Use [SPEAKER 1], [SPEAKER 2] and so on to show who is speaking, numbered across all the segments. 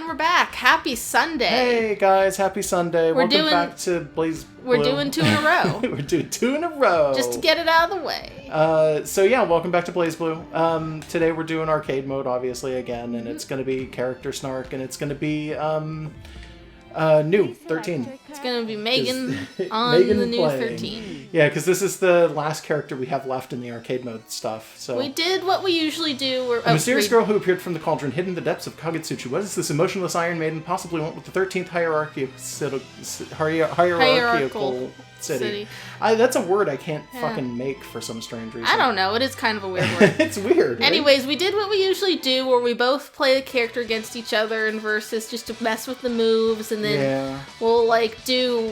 [SPEAKER 1] And we're back. Happy Sunday.
[SPEAKER 2] Hey guys, happy Sunday. Welcome back to BlazBlue.
[SPEAKER 1] We're doing 2 in a row.
[SPEAKER 2] We're doing 2 in a row.
[SPEAKER 1] Just to get it out of the way.
[SPEAKER 2] Welcome back to BlazBlue. Today we're doing arcade mode, obviously, again, and it's going to be Character Snark, and it's going to be Nu-13.
[SPEAKER 1] It's going to be Megan on
[SPEAKER 2] Megan
[SPEAKER 1] the
[SPEAKER 2] playing.
[SPEAKER 1] Nu-13.
[SPEAKER 2] Yeah, because this is the last character we have left in the arcade mode stuff. So
[SPEAKER 1] we did what we usually do.
[SPEAKER 2] A mysterious girl who appeared from the cauldron, hidden in the depths of Kagetsuchi. What is this emotionless Iron Maiden possibly want with the 13th hierarchical city? That's a word I can't fucking make for some strange reason.
[SPEAKER 1] I don't know. It is kind of a weird word.
[SPEAKER 2] It's weird. Right?
[SPEAKER 1] Anyways, we did what we usually do, where we both play the character against each other in versus, just to mess with the moves, and then we'll do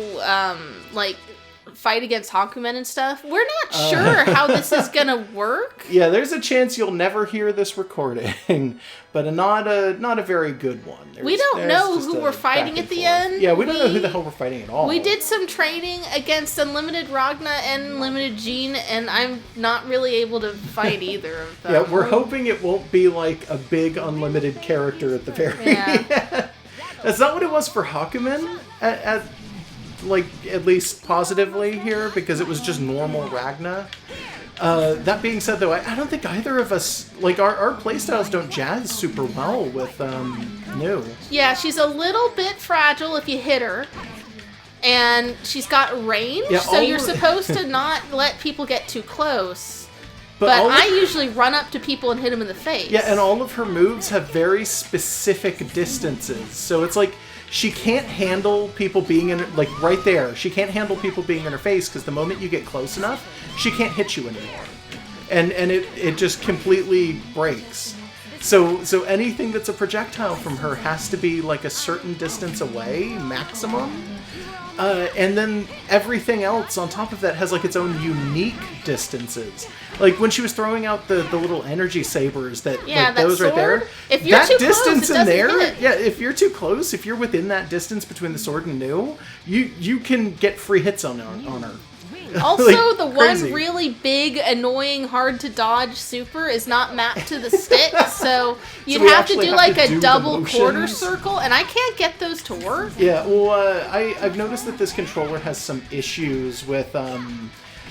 [SPEAKER 1] fight against haku-men and stuff. We're not sure how this is gonna work.
[SPEAKER 2] Yeah, there's a chance you'll never hear this recording, but not a very good one.
[SPEAKER 1] We don't know who we're fighting at the end.
[SPEAKER 2] Yeah, we don't know who the hell we're fighting at all.
[SPEAKER 1] We did some training against Unlimited Ragna and Unlimited Jean, and I'm not really able to fight either of them.
[SPEAKER 2] Yeah, we're hoping it won't be like a big unlimited character at the very end. That's not what it was for haku-men at least positively here, because it was just normal Ragna. That being said, though, I don't think either of us, our playstyles don't jazz super well with Nu.
[SPEAKER 1] Yeah, she's a little bit fragile if you hit her. And she's got range, so you're supposed to not let people get too close. But I usually run up to people and hit them in the face.
[SPEAKER 2] Yeah, and all of her moves have very specific distances. So it's like, she can't handle people being in, right there. She can't handle people being in her face, because the moment you get close enough, she can't hit you anymore. And it just completely breaks. So anything that's a projectile from her has to be a certain distance away, maximum. And then everything else on top of that has its own unique distances. Like when she was throwing out the little energy sabers that those
[SPEAKER 1] sword,
[SPEAKER 2] right there.
[SPEAKER 1] If you're
[SPEAKER 2] that
[SPEAKER 1] too
[SPEAKER 2] distance
[SPEAKER 1] close,
[SPEAKER 2] in there,
[SPEAKER 1] hit.
[SPEAKER 2] if you're too close, if you're within that distance between the sword and Nu, you can get free hits on her.
[SPEAKER 1] Also, the one really big, annoying, hard to dodge super is not mapped to the stick, so you'd have to do a double quarter circle, and I can't get those to work.
[SPEAKER 2] Yeah, well, I've noticed that this controller has some issues with,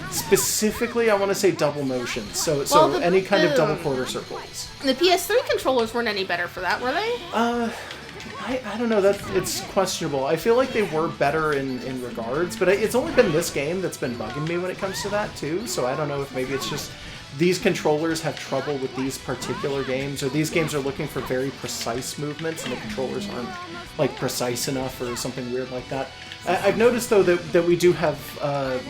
[SPEAKER 2] specifically, I want to say double motion, so any kind of double quarter circles.
[SPEAKER 1] The PS3 controllers weren't any better for that, were they?
[SPEAKER 2] I don't know, it's questionable. I feel like they were better in regards, but it's only been this game that's been bugging me when it comes to that too, so I don't know if maybe it's just these controllers have trouble with these particular games, or these games are looking for very precise movements and the controllers aren't precise enough or something weird like that. I've noticed, though, that we do have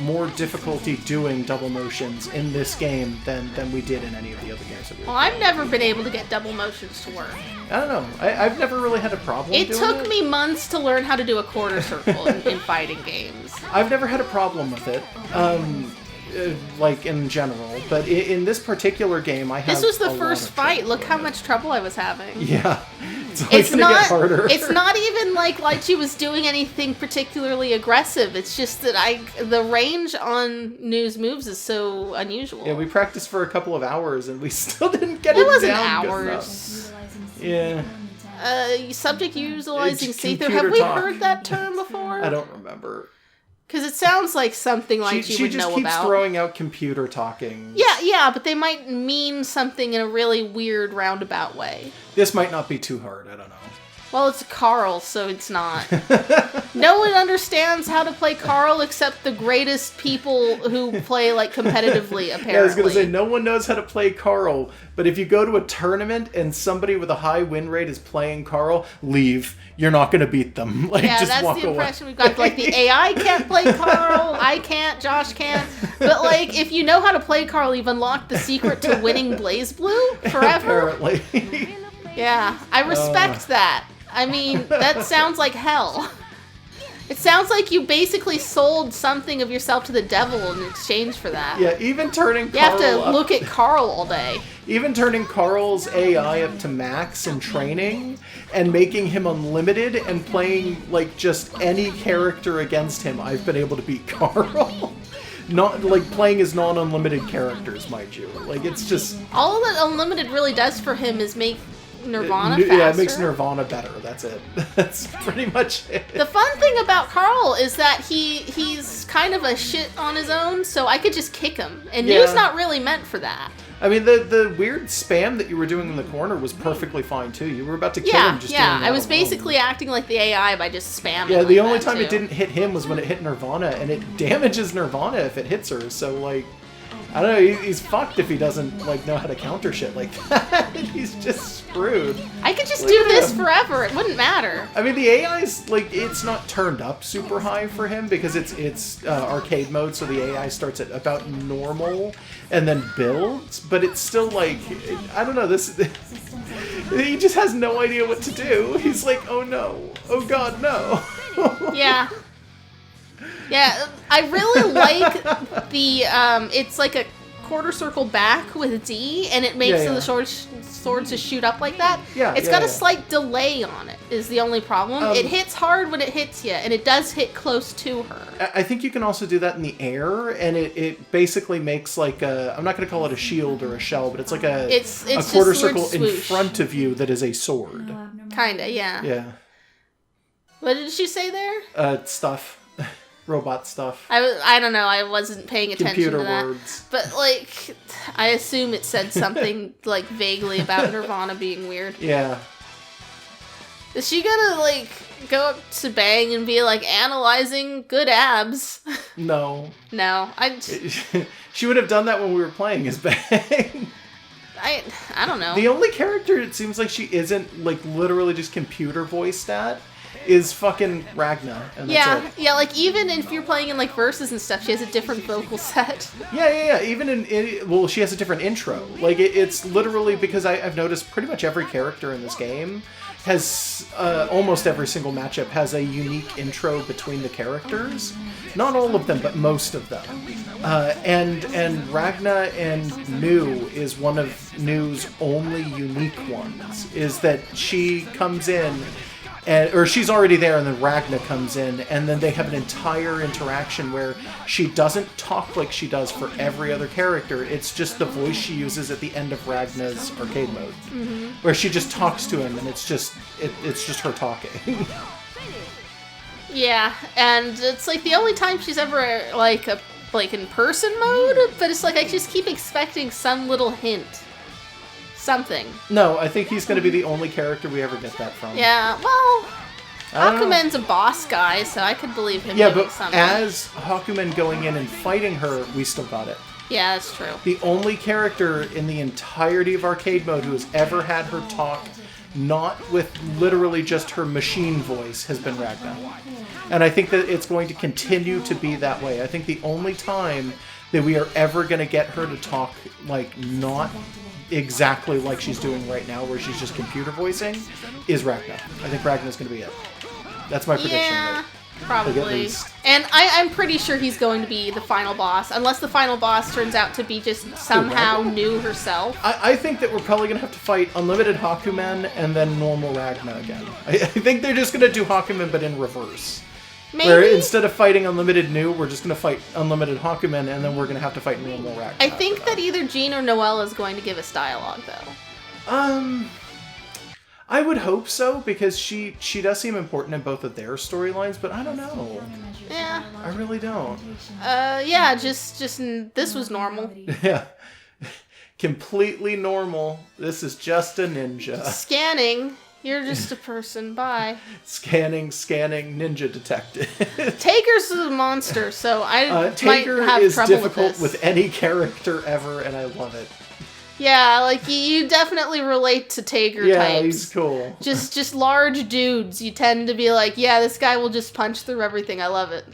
[SPEAKER 2] more difficulty doing double motions in this game than we did in any of the other games that we
[SPEAKER 1] Well, I've never been able to get double motions to work.
[SPEAKER 2] I don't know. I've never really had a problem doing it.
[SPEAKER 1] It took me months to learn how to do a quarter circle in fighting games.
[SPEAKER 2] I've never had a problem with it. In general, but in this particular game, I have.
[SPEAKER 1] This was the first fight. Look how much trouble I was having.
[SPEAKER 2] Yeah, it's gonna get harder.
[SPEAKER 1] It's not even like she was doing anything particularly aggressive. It's just that the range on Nu's moves is so unusual.
[SPEAKER 2] Yeah, we practiced for a couple of hours and we still didn't get it
[SPEAKER 1] down. It wasn't
[SPEAKER 2] hours. Yeah.
[SPEAKER 1] Subject utilizing see-through. Have we heard that term before?
[SPEAKER 2] I don't remember.
[SPEAKER 1] Because it sounds like something you would know about.
[SPEAKER 2] She just keeps throwing out computer talking.
[SPEAKER 1] Yeah, but they might mean something in a really weird roundabout way.
[SPEAKER 2] This might not be too hard, I don't know.
[SPEAKER 1] Well, it's Carl, so it's not. No one understands how to play Carl except the greatest people who play competitively, apparently.
[SPEAKER 2] Yeah, I was going to say, no one knows how to play Carl, but if you go to a tournament and somebody with a high win rate is playing Carl, leave. You're not going to beat them. Just
[SPEAKER 1] that's
[SPEAKER 2] walk
[SPEAKER 1] the
[SPEAKER 2] away.
[SPEAKER 1] impression we've got. The AI can't play Carl, I can't, Josh can't. But, if you know how to play Carl, you've unlocked the secret to winning BlazBlue forever.
[SPEAKER 2] Apparently.
[SPEAKER 1] Yeah, I respect that. I mean, that sounds like hell. It sounds like you basically sold something of yourself to the devil in exchange for that.
[SPEAKER 2] Yeah, even turning Carl
[SPEAKER 1] You have to look at Carl all day.
[SPEAKER 2] Even turning Carl's AI up to max in training and making him unlimited and playing, just any character against him, I've been able to beat Carl. Not, playing as non-unlimited characters, mind you. It's just...
[SPEAKER 1] All that unlimited really does for him is make Nirvana faster.
[SPEAKER 2] Yeah, it makes Nirvana better. That's it. That's pretty much it.
[SPEAKER 1] The fun thing about Carl is that he's kind of a shit on his own, so I could just kick him. And Nu's not really meant for that.
[SPEAKER 2] I mean, the weird spam that you were doing in the corner was perfectly fine, too. You were about to kill him just doing that
[SPEAKER 1] I was
[SPEAKER 2] alone.
[SPEAKER 1] basically acting like the AI by just spamming.
[SPEAKER 2] Yeah, the only time
[SPEAKER 1] too.
[SPEAKER 2] it didn't hit him was when it hit Nirvana, and it damages Nirvana if it hits her, so, like... I don't know, he's fucked if he doesn't, like, know how to counter shit like that. He's just screwed.
[SPEAKER 1] I could just do this forever. It wouldn't matter.
[SPEAKER 2] I mean, the AI's, like, it's not turned up super high for him because it's arcade mode, so the AI starts at about normal and then builds, but it's still, like, I don't know, he just has no idea what to do. He's like, oh no, oh god, no.
[SPEAKER 1] Yeah. Yeah, I really like the, it's like a quarter circle back with D, and it makes the swords just shoot up like that.
[SPEAKER 2] Yeah,
[SPEAKER 1] It's got a slight delay on it, is the only problem. It hits hard when it hits you, and it does hit close to her.
[SPEAKER 2] I think you can also do that in the air, and it basically makes like a, I'm not going to call it a shield or a shell, but it's like a quarter circle in front of you that is a sword.
[SPEAKER 1] Kinda, yeah.
[SPEAKER 2] Yeah.
[SPEAKER 1] What did she say there?
[SPEAKER 2] Stuff. Robot stuff.
[SPEAKER 1] I don't know. I wasn't paying attention
[SPEAKER 2] Computer
[SPEAKER 1] to that.
[SPEAKER 2] words.
[SPEAKER 1] But, like, I assume it said something, like, vaguely about Nirvana being weird.
[SPEAKER 2] Yeah.
[SPEAKER 1] Is she gonna, like, go up to Bang and be, like, analyzing good abs?
[SPEAKER 2] No.
[SPEAKER 1] No.
[SPEAKER 2] She would have done that when we were playing as Bang.
[SPEAKER 1] I don't know.
[SPEAKER 2] The only character it seems like she isn't, like, literally just computer voiced at is fucking Ragna. And that's it.
[SPEAKER 1] Yeah, like, even if you're playing in, like, verses and stuff, she has a different vocal set.
[SPEAKER 2] Yeah. Even well, she has a different intro. Like, it's literally, because I've noticed pretty much every character in this game has, almost every single matchup has a unique intro between the characters. Not all of them, but most of them. And Ragna and Nu is one of Nu's only unique ones, is that she comes in, or she's already there, and then Ragna comes in, and then they have an entire interaction where she doesn't talk like she does for every other character. It's just the voice she uses at the end of Ragna's arcade mode, where she just talks to him, and it's just her talking.
[SPEAKER 1] Yeah, and it's like the only time she's ever like in person mode, but it's like I just keep expecting some little hint. Something.
[SPEAKER 2] No, I think he's going to be the only character we ever get that from.
[SPEAKER 1] Yeah, well, Haku-men's a boss guy, so I could believe him doing something.
[SPEAKER 2] As Haku-men going in and fighting her, we still got it.
[SPEAKER 1] Yeah, that's true.
[SPEAKER 2] The only character in the entirety of arcade mode who has ever had her talk, not with literally just her machine voice, has been Ragna. And I think that it's going to continue to be that way. I think the only time that we are ever going to get her to talk, like, not exactly like she's doing right now, where she's just computer voicing, is Ragna. I think Ragna's going to be it. That's my prediction.
[SPEAKER 1] Yeah, probably. And I'm pretty sure he's going to be the final boss, unless the final boss turns out to be just somehow Nu herself.
[SPEAKER 2] I think that we're probably going to have to fight Unlimited Haku-men and then normal Ragna again. I think they're just going to do Haku-men, but in reverse.
[SPEAKER 1] Maybe.
[SPEAKER 2] Where instead of fighting Unlimited Nu, we're just going to fight Unlimited Haku-men, and then we're going to have to fight normal Ragna.
[SPEAKER 1] I think that either Jean or Noelle is going to give us dialogue, though.
[SPEAKER 2] I would hope so, because she does seem important in both of their storylines, but I don't know.
[SPEAKER 1] Yeah.
[SPEAKER 2] I really don't.
[SPEAKER 1] Yeah, just this was normal.
[SPEAKER 2] Yeah. Completely normal. This is just a ninja.
[SPEAKER 1] Scanning. You're just a person. Bye.
[SPEAKER 2] Scanning, ninja detective.
[SPEAKER 1] Taker's a monster, so I might
[SPEAKER 2] Taker
[SPEAKER 1] have
[SPEAKER 2] is
[SPEAKER 1] trouble
[SPEAKER 2] difficult with any character ever, and I love it.
[SPEAKER 1] Yeah, like you definitely relate to Taker types.
[SPEAKER 2] Yeah, he's cool.
[SPEAKER 1] Just large dudes. You tend to be like, yeah, this guy will just punch through everything. I love it.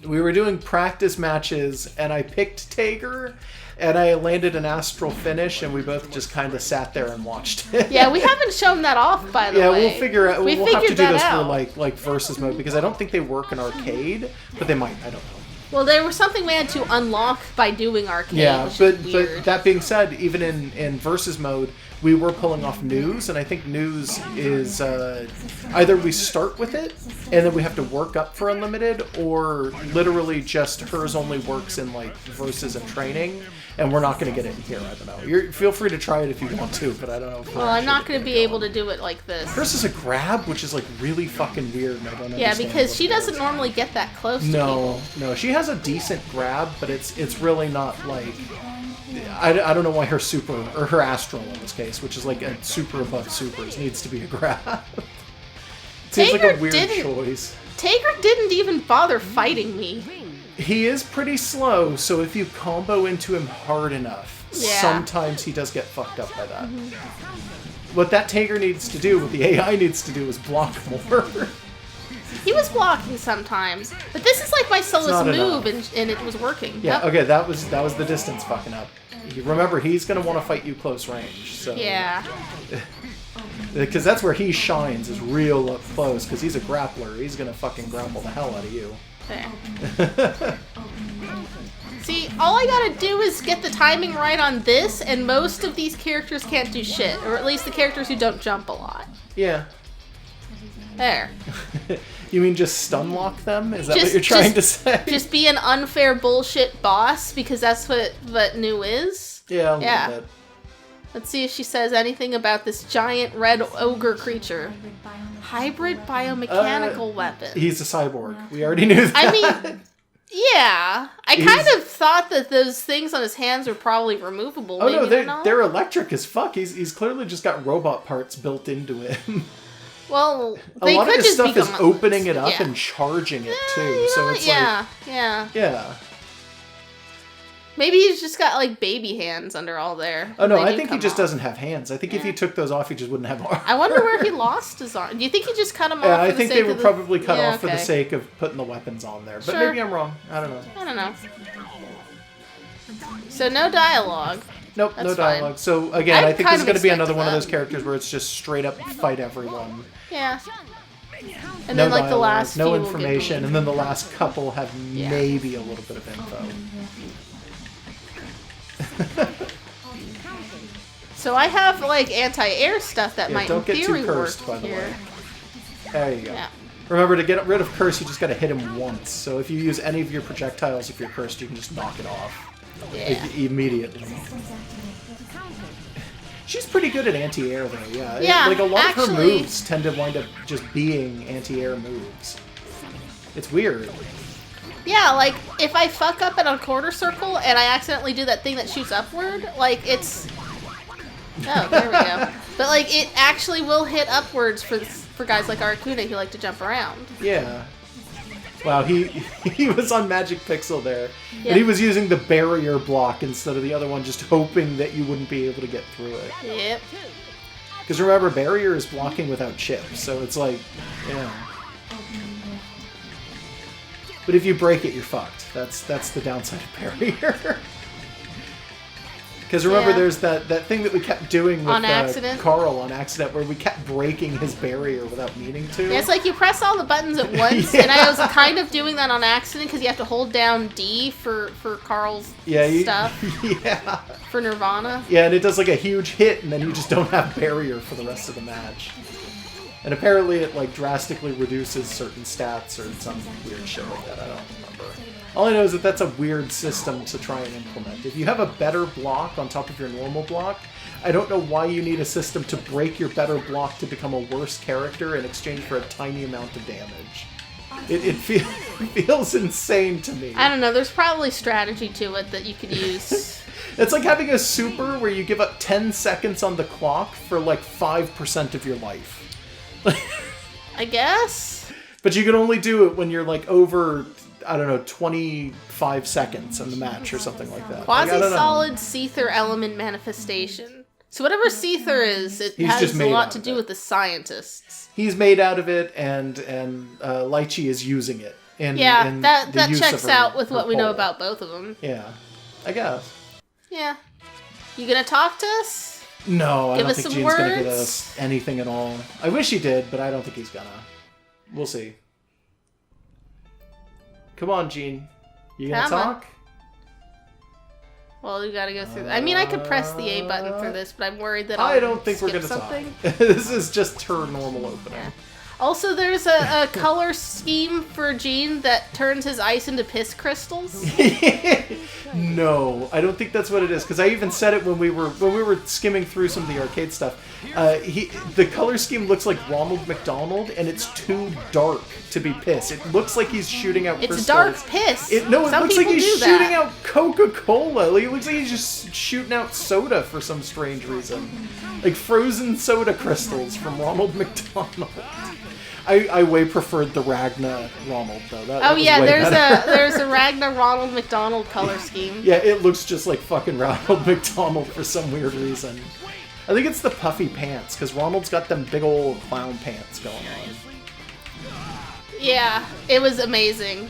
[SPEAKER 2] We were doing practice matches, and I picked Taker, and I landed an astral finish, and we both just kind of sat there and watched it.
[SPEAKER 1] Yeah, we haven't shown that off, by the way.
[SPEAKER 2] Yeah, we'll figure out. We'll have to do this
[SPEAKER 1] out.
[SPEAKER 2] for like versus mode, because I don't think they work in arcade, but they might. I don't know.
[SPEAKER 1] Well, there was something we had to unlock by doing arcade.
[SPEAKER 2] Yeah,
[SPEAKER 1] which is weird.
[SPEAKER 2] but that being said, even in versus mode, we were pulling off news, and I think news is either we start with it and then we have to work up for unlimited, or literally just hers only works in like versus and training, and we're not going to get it in here. I don't know. Feel free to try it if you want to, but I don't know.
[SPEAKER 1] Well, I'm not going to be able to do it like this.
[SPEAKER 2] Hers is a grab, which is like really fucking weird, and I don't understand.
[SPEAKER 1] Yeah, because she doesn't normally get that close to people.
[SPEAKER 2] No, she has a decent grab, but it's really not like... I don't know why her super, or her astral in this case, which is like a super above supers, needs to be a grab. It seems like a weird choice.
[SPEAKER 1] Taker didn't even bother fighting me.
[SPEAKER 2] He is pretty slow, so if you combo into him hard enough, sometimes he does get fucked up by that. What that Taker needs to do, what the AI needs to do, is block more.
[SPEAKER 1] He was blocking sometimes, but this is like my soloist move, and it was working.
[SPEAKER 2] Yeah, okay, that was the distance fucking up. Remember, he's going to want to fight you close range, so...
[SPEAKER 1] Yeah.
[SPEAKER 2] Because that's where he shines, is real up close, because he's a grappler. He's going to fucking grapple the hell out of you.
[SPEAKER 1] There. See, all I gotta do is get the timing right on this, and most of these characters can't do shit, or at least the characters who don't jump a lot.
[SPEAKER 2] Yeah.
[SPEAKER 1] There.
[SPEAKER 2] You mean just stun lock them? Is that what you're trying to say?
[SPEAKER 1] Just be an unfair bullshit boss, because that's what Nu is.
[SPEAKER 2] Yeah, a little bit.
[SPEAKER 1] Let's see if she says anything about this giant red ogre creature. Hybrid biomechanical weapon.
[SPEAKER 2] He's a cyborg. We already knew that.
[SPEAKER 1] I mean, yeah. I kind of thought that those things on his hands were probably removable.
[SPEAKER 2] Oh, no, they're electric as fuck. He's clearly just got robot parts built into him.
[SPEAKER 1] Well,
[SPEAKER 2] a lot of his stuff is opening it up and charging it too. So it's
[SPEAKER 1] yeah. Maybe he's just got like baby hands under all there.
[SPEAKER 2] Oh no, I think he just doesn't have hands. I think if he took those off, he just wouldn't have arms.
[SPEAKER 1] I wonder where he lost his arm. Do you think he just cut them off?
[SPEAKER 2] Yeah, I think they were probably cut off for the sake of putting the weapons on there. But maybe I'm wrong. I don't know.
[SPEAKER 1] So no dialogue.
[SPEAKER 2] Nope, no dialogue. Fine. So again, I think this is going to be another one of those characters where it's just straight up fight everyone.
[SPEAKER 1] Yeah. And then like dialogue, the last
[SPEAKER 2] no information, and then the last couple have maybe a little bit of info.
[SPEAKER 1] So I have like anti-air stuff that might in theory
[SPEAKER 2] cursed,
[SPEAKER 1] work
[SPEAKER 2] by the
[SPEAKER 1] here.
[SPEAKER 2] Way. There you go.
[SPEAKER 1] Yeah.
[SPEAKER 2] Remember, to get rid of curse, you just got to hit him once. So if you use any of your projectiles, if you're cursed, you can just knock it off immediately. She's pretty good at anti-air, though. Yeah. Like a lot of her moves tend to wind up just being anti-air moves. It's weird.
[SPEAKER 1] Yeah, like, if I fuck up at a quarter circle and I accidentally do that thing that shoots upward, like, it's... Oh, there we go. But, like, it actually will hit upwards for guys like Aracune who like to jump around.
[SPEAKER 2] Yeah. Wow, he was on Magic Pixel there. Yep. And he was using the barrier block instead of the other one, just hoping that you wouldn't be able to get through it.
[SPEAKER 1] Yep.
[SPEAKER 2] Because remember, barrier is blocking without chips, so it's like, yeah. But if you break it, you're fucked. That's the downside of barrier. Because remember, there's that thing that we kept doing with Carl on accident, where we kept breaking his barrier without meaning to.
[SPEAKER 1] Yeah, it's like you press all the buttons at once, and I was kind of doing that on accident, because you have to hold down D for Carl's stuff.
[SPEAKER 2] Yeah.
[SPEAKER 1] For Nirvana.
[SPEAKER 2] Yeah, and it does like a huge hit, and then you just don't have barrier for the rest of the match. And apparently it like drastically reduces certain stats or some weird shit like that. I don't remember. All I know is that that's a weird system to try and implement. If you have a better block on top of your normal block, I don't know why you need a system to break your better block to become a worse character in exchange for a tiny amount of damage. It feels insane to me.
[SPEAKER 1] I don't know. There's probably strategy to it that you could use.
[SPEAKER 2] It's like having a super where you give up 10 seconds on the clock for like 5% of your life.
[SPEAKER 1] I guess.
[SPEAKER 2] But you can only do it when you're like over, I don't know, 25 seconds in the match or something like that.
[SPEAKER 1] Quasi-solid Seether element manifestation. So whatever Seether is, it has a lot to do with the scientists.
[SPEAKER 2] He's made out of it, and Lychee is using it.
[SPEAKER 1] That checks out with what we know about both of them.
[SPEAKER 2] Yeah, I guess.
[SPEAKER 1] Yeah. You gonna talk to us?
[SPEAKER 2] No, I don't think Gene's going to get us anything at all. I wish he did, but I don't think he's gonna. We'll see. Come on, Gene. You gonna talk?
[SPEAKER 1] Well, we gotta go through. I mean, I could press the A button for this, but I'm worried that
[SPEAKER 2] I don't think we're gonna
[SPEAKER 1] something.
[SPEAKER 2] This is just her normal opening.
[SPEAKER 1] Yeah. Also, there's a color scheme for Gene that turns his ice into piss crystals.
[SPEAKER 2] No, I don't think that's what it is. Because I even said it when we were skimming through some of the arcade stuff. The color scheme looks like Ronald McDonald, and it's too dark to be piss. It looks like he's shooting out crystals.
[SPEAKER 1] It's dark piss.
[SPEAKER 2] It looks like he's shooting out Coca-Cola. Like, it looks like he's just shooting out soda for some strange reason. Like frozen soda crystals from Ronald McDonald. I way preferred the Ragna Ronald though.
[SPEAKER 1] There's a Ragna Ronald McDonald color scheme.
[SPEAKER 2] Yeah, it looks just like fucking Ronald McDonald for some weird reason. I think it's the puffy pants because Ronald's got them big old clown pants going on.
[SPEAKER 1] Yeah, it was amazing.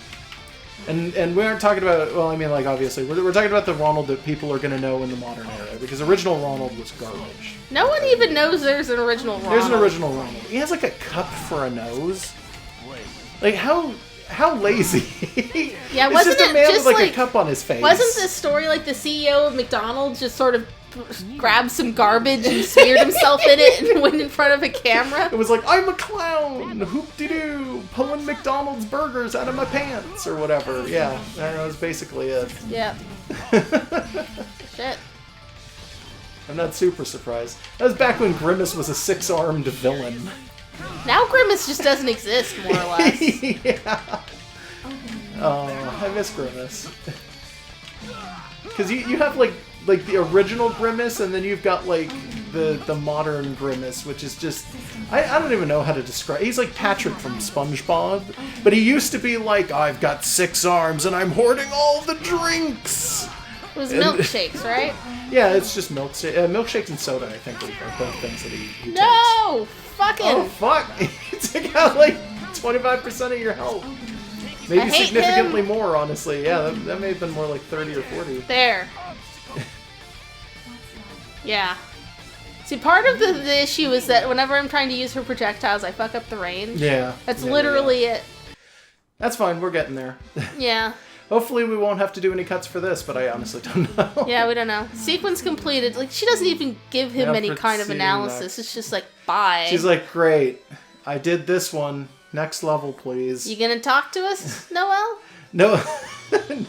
[SPEAKER 2] And we aren't talking about, well, I mean, like, obviously, we're talking about the Ronald that people are going to know in the modern era, because original Ronald was garbage.
[SPEAKER 1] No one even knows there's an original Ronald.
[SPEAKER 2] There's an original Ronald. He has, like, a cup for a nose. Like, how lazy.
[SPEAKER 1] Yeah,
[SPEAKER 2] it's just a man with, like, a cup on his face.
[SPEAKER 1] Wasn't this story, like, the CEO of McDonald's just sort of grabbed some garbage and smeared himself in it and went in front of a camera?
[SPEAKER 2] It was like, I'm a clown, hoop-de-doo, pulling McDonald's burgers out of my pants, or whatever. Yeah, that was basically it.
[SPEAKER 1] Yeah. Shit.
[SPEAKER 2] I'm not super surprised. That was back when Grimace was a 6-armed villain.
[SPEAKER 1] Now Grimace just doesn't exist, more or less.
[SPEAKER 2] Yeah. Oh, I miss Grimace. Because you have, like the original Grimace, and then you've got, like, the modern Grimace, which is just... I don't even know how to describe... He's like Patrick from SpongeBob, but he used to be like, I've got 6 arms, and I'm hoarding all the drinks!
[SPEAKER 1] It was milkshakes, right?
[SPEAKER 2] Yeah, it's just milkshakes and soda, I think, are both things that he takes.
[SPEAKER 1] No! Fucking...
[SPEAKER 2] Oh, fuck! He took out, like, 25% of your health. Maybe significantly more, honestly. Yeah, that may have been more like 30 or 40.
[SPEAKER 1] There. Yeah. See, part of the issue is that whenever I'm trying to use her projectiles, I fuck up the range.
[SPEAKER 2] Yeah.
[SPEAKER 1] That's literally it.
[SPEAKER 2] That's fine, we're getting there.
[SPEAKER 1] Yeah.
[SPEAKER 2] Hopefully we won't have to do any cuts for this, but I honestly don't know.
[SPEAKER 1] Yeah, we don't know. Sequence completed. Like, she doesn't even give him any kind of analysis. It's just like, bye.
[SPEAKER 2] She's like, great. I did this one. Next level, please.
[SPEAKER 1] You gonna talk to us, Noelle?
[SPEAKER 2] No.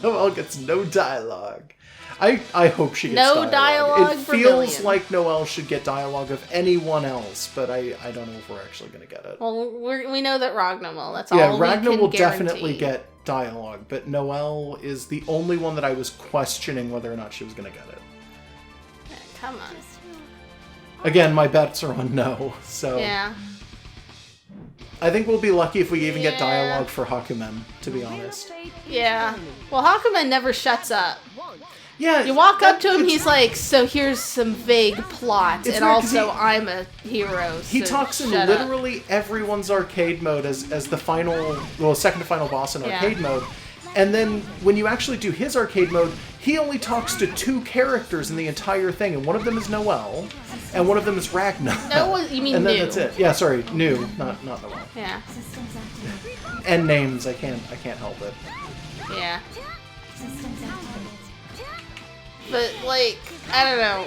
[SPEAKER 2] Noelle gets no dialogue. I hope she gets
[SPEAKER 1] no dialogue.
[SPEAKER 2] It feels like Noelle should get dialogue of anyone else, but I don't know if we're actually going to get it.
[SPEAKER 1] Well, we know that Ragnar will. That's all.
[SPEAKER 2] Yeah,
[SPEAKER 1] we
[SPEAKER 2] Ragnar
[SPEAKER 1] can
[SPEAKER 2] will
[SPEAKER 1] guarantee.
[SPEAKER 2] definitely get dialogue, but Noelle is the only one that I was questioning whether or not she was going to get it.
[SPEAKER 1] Yeah, come on.
[SPEAKER 2] Again, my bets are on no, so...
[SPEAKER 1] Yeah.
[SPEAKER 2] I think we'll be lucky if we even get dialogue for haku-men, to be honest.
[SPEAKER 1] Yeah. Well, haku-men never shuts up.
[SPEAKER 2] Yeah.
[SPEAKER 1] You walk up to him, he's like, so here's some vague plot, and also I'm a hero,
[SPEAKER 2] He talks in literally everyone's arcade mode as the final, well, second to final boss in arcade mode. And then when you actually do his arcade mode, he only talks to 2 characters in the entire thing, and one of them is Noelle, and one of them is Ragnar.
[SPEAKER 1] No, you mean
[SPEAKER 2] and then
[SPEAKER 1] Nu.
[SPEAKER 2] that's it. Yeah, sorry, Nu, not Noelle.
[SPEAKER 1] Yeah.
[SPEAKER 2] And names, I can't help it.
[SPEAKER 1] Yeah. But like, I don't know.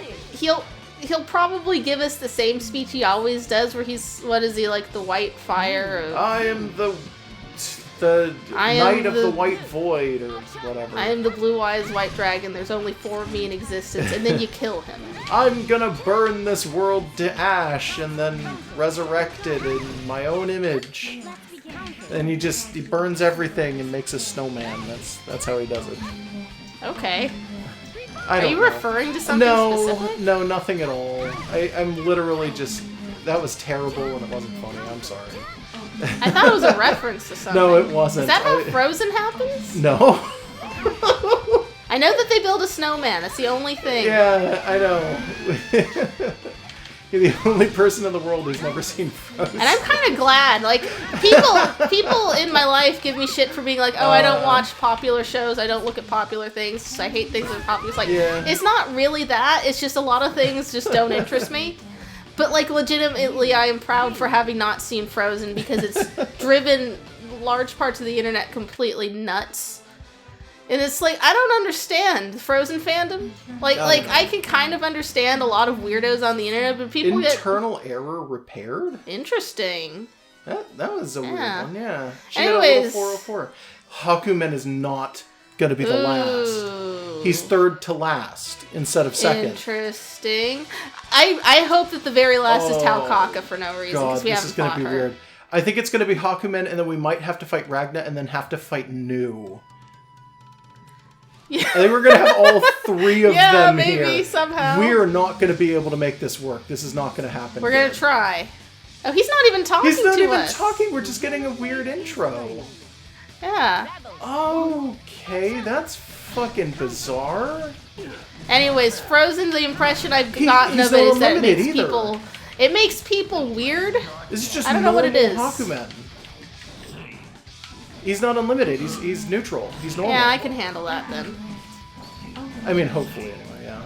[SPEAKER 1] He'll probably give us the same speech he always does, where he's, what is he, like the white fire?
[SPEAKER 2] I am the Knight of the White Void, or whatever.
[SPEAKER 1] I am the blue-eyes white dragon. There's only 4 of me in existence, and then you kill him.
[SPEAKER 2] I'm gonna burn this world to ash and then resurrect it in my own image. And he burns everything and makes a snowman. That's how he does it.
[SPEAKER 1] Okay.
[SPEAKER 2] Are
[SPEAKER 1] you referring to something specific?
[SPEAKER 2] No, nothing at all. I'm literally just... That was terrible and it wasn't funny. I'm sorry.
[SPEAKER 1] I thought it was a reference to something.
[SPEAKER 2] No, it wasn't.
[SPEAKER 1] Is that how Frozen happens?
[SPEAKER 2] No.
[SPEAKER 1] I know that they build a snowman. That's the only thing.
[SPEAKER 2] Yeah, I know. You're the only person in the world who's never seen Frozen.
[SPEAKER 1] And I'm kind of glad. Like, people in my life give me shit for being like, oh, I don't watch popular shows. I don't look at popular things. I hate things that are popular. It's like, It's not really that. It's just a lot of things just don't interest me. But, like, legitimately, I am proud for having not seen Frozen because it's driven large parts of the internet completely nuts. And it's like, I don't understand Frozen fandom. Like I can kind of understand a lot of weirdos on the internet, but people
[SPEAKER 2] Internal error repaired?
[SPEAKER 1] Interesting.
[SPEAKER 2] That was a weird one, yeah. She
[SPEAKER 1] Anyways.
[SPEAKER 2] got a little 404. Haku-men is not going to be the last. He's third to last instead of second.
[SPEAKER 1] Interesting. I hope that the very last is Taukaka for no reason.
[SPEAKER 2] God,
[SPEAKER 1] we
[SPEAKER 2] this is going to be weird. I think it's going to be Haku-men, and then we might have to fight Ragna, and then have to fight Nu. Yeah. I think we're going to have all three of them here. Yeah, maybe,
[SPEAKER 1] somehow.
[SPEAKER 2] We're not going to be able to make this work. This is not going to happen.
[SPEAKER 1] We're going to try. Oh, he's not even talking to us.
[SPEAKER 2] He's not even talking. We're just getting a weird intro.
[SPEAKER 1] Yeah.
[SPEAKER 2] Okay, that's fucking bizarre.
[SPEAKER 1] Anyways, Frozen, the impression I've gotten of it is that it makes people weird.
[SPEAKER 2] This is just
[SPEAKER 1] I don't know what it is.
[SPEAKER 2] Haku-men. He's not unlimited. He's neutral. He's normal.
[SPEAKER 1] Yeah, I can handle that then.
[SPEAKER 2] I mean, hopefully, anyway. Yeah.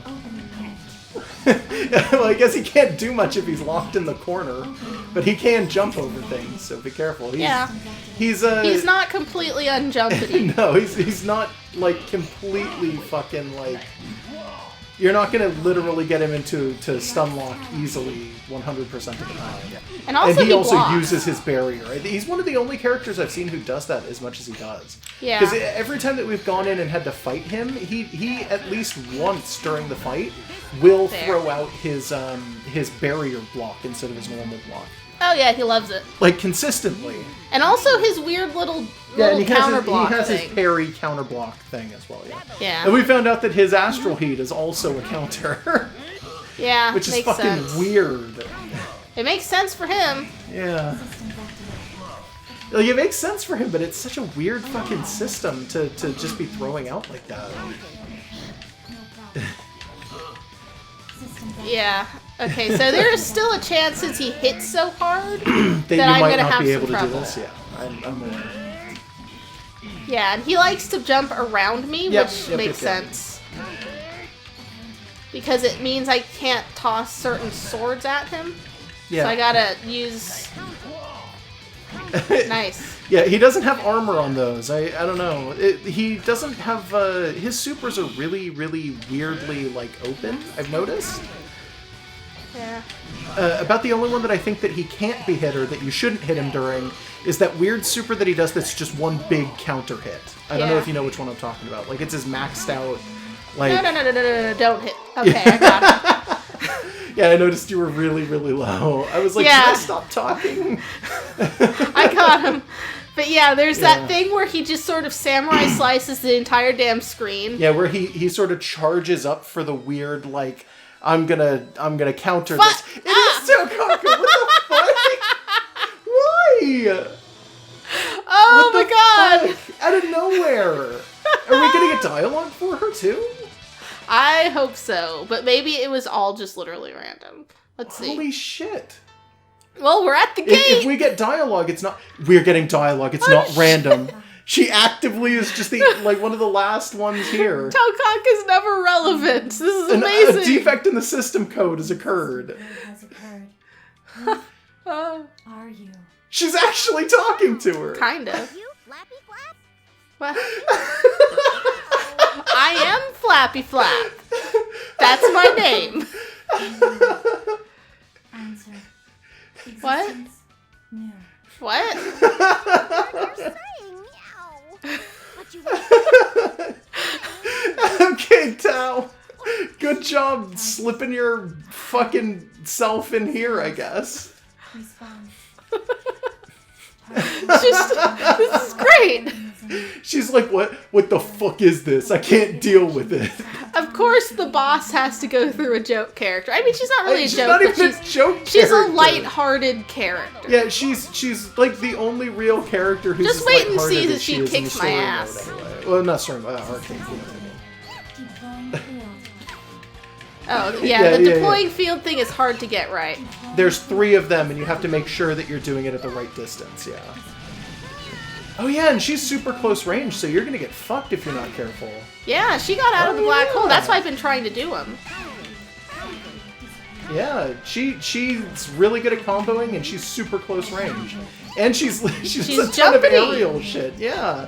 [SPEAKER 2] Well, I guess he can't do much if he's locked in the corner, but he can jump over things. So be careful. He's
[SPEAKER 1] not completely unjumpity.
[SPEAKER 2] No, he's not like completely fucking like. You're not going to literally get him to stun lock easily 100% of the time.
[SPEAKER 1] And
[SPEAKER 2] he also uses his barrier. He's one of the only characters I've seen who does that as much as he does.
[SPEAKER 1] Yeah.
[SPEAKER 2] Because every time that we've gone in and had to fight him, he at least once during the fight will throw out his barrier block instead of his normal block.
[SPEAKER 1] Oh yeah, he loves it.
[SPEAKER 2] Like consistently.
[SPEAKER 1] And also his weird little counter block
[SPEAKER 2] he has
[SPEAKER 1] thing.
[SPEAKER 2] His parry counter block thing as well, yeah.
[SPEAKER 1] Yeah.
[SPEAKER 2] And we found out that his astral heat is also a counter.
[SPEAKER 1] Yeah,
[SPEAKER 2] which is fucking weird.
[SPEAKER 1] It makes sense for him.
[SPEAKER 2] Yeah. Like, it makes sense for him, but it's such a weird fucking system to just be throwing out like that.
[SPEAKER 1] Yeah. Okay, so there's still a chance since he hits so hard that
[SPEAKER 2] I'm
[SPEAKER 1] going to have
[SPEAKER 2] be able
[SPEAKER 1] some trouble.
[SPEAKER 2] To do this. Yeah, I'm aware.
[SPEAKER 1] Yeah, and he likes to jump around me, which makes sense. Because it means I can't toss certain swords at him. Yeah. So I gotta use... Nice.
[SPEAKER 2] Yeah, he doesn't have armor on those. I don't know. He doesn't have... his supers are really, really weirdly, like, open, I've noticed.
[SPEAKER 1] Yeah.
[SPEAKER 2] About the only one that I think that he can't be hit or that you shouldn't hit him during is that weird super that he does that's just one big counter hit. I don't know if you know which one I'm talking about. Like, it's his maxed out, like...
[SPEAKER 1] No, don't hit. Okay, I got him.
[SPEAKER 2] Yeah, I noticed you were really, really low. I was like, should I stop talking?
[SPEAKER 1] I got him. But yeah, there's that thing where he just sort of samurai slices the entire damn screen.
[SPEAKER 2] Yeah, where he sort of charges up for the weird, like... I'm gonna counter this. It is so cocky. What the fuck? Why?
[SPEAKER 1] Oh my god!
[SPEAKER 2] Fuck? Out of nowhere. Are we gonna get dialogue for her too?
[SPEAKER 1] I hope so, but maybe it was all just literally random. Let's see.
[SPEAKER 2] Holy shit.
[SPEAKER 1] Well, we're at the gate.
[SPEAKER 2] If we get dialogue, it's not. We're getting dialogue. It's not random. She actively is just like one of the last ones here.
[SPEAKER 1] Taukaka is never relevant. This is amazing.
[SPEAKER 2] A defect in the system code has occurred.
[SPEAKER 3] Are you?
[SPEAKER 2] She's actually talking to her.
[SPEAKER 1] Kind of. You Flappy Flap? What? I am Flappy Flap. That's my name.
[SPEAKER 3] Answer.
[SPEAKER 1] What?
[SPEAKER 3] No.
[SPEAKER 1] What?
[SPEAKER 3] You're saying meow. But you
[SPEAKER 2] Okay, Tao. Good job slipping your fucking self in here, I guess.
[SPEAKER 3] Respond.
[SPEAKER 1] This is great.
[SPEAKER 2] She's like, what the fuck is this? I can't deal with it.
[SPEAKER 1] Of course the boss has to go through a joke character. I mean, she's not really a joke,
[SPEAKER 2] not
[SPEAKER 1] but
[SPEAKER 2] even a joke
[SPEAKER 1] she's
[SPEAKER 2] character.
[SPEAKER 1] a light-hearted character.
[SPEAKER 2] Yeah, she's like the only real character who's
[SPEAKER 1] just wait and see
[SPEAKER 2] that
[SPEAKER 1] she kicks my ass.
[SPEAKER 2] Anyway. Well, not story mode, arcade.
[SPEAKER 1] Oh, yeah, the deploying field thing is hard to get right.
[SPEAKER 2] There's 3 of them, and you have to make sure that you're doing it at the right distance, yeah. Oh yeah, and she's super close range, so you're gonna get fucked if you're not careful.
[SPEAKER 1] Yeah, she got out of the black hole. That's why I've been trying to do them.
[SPEAKER 2] Yeah, she's really good at comboing, and she's super close range. And she's a ton of aerial shit, yeah.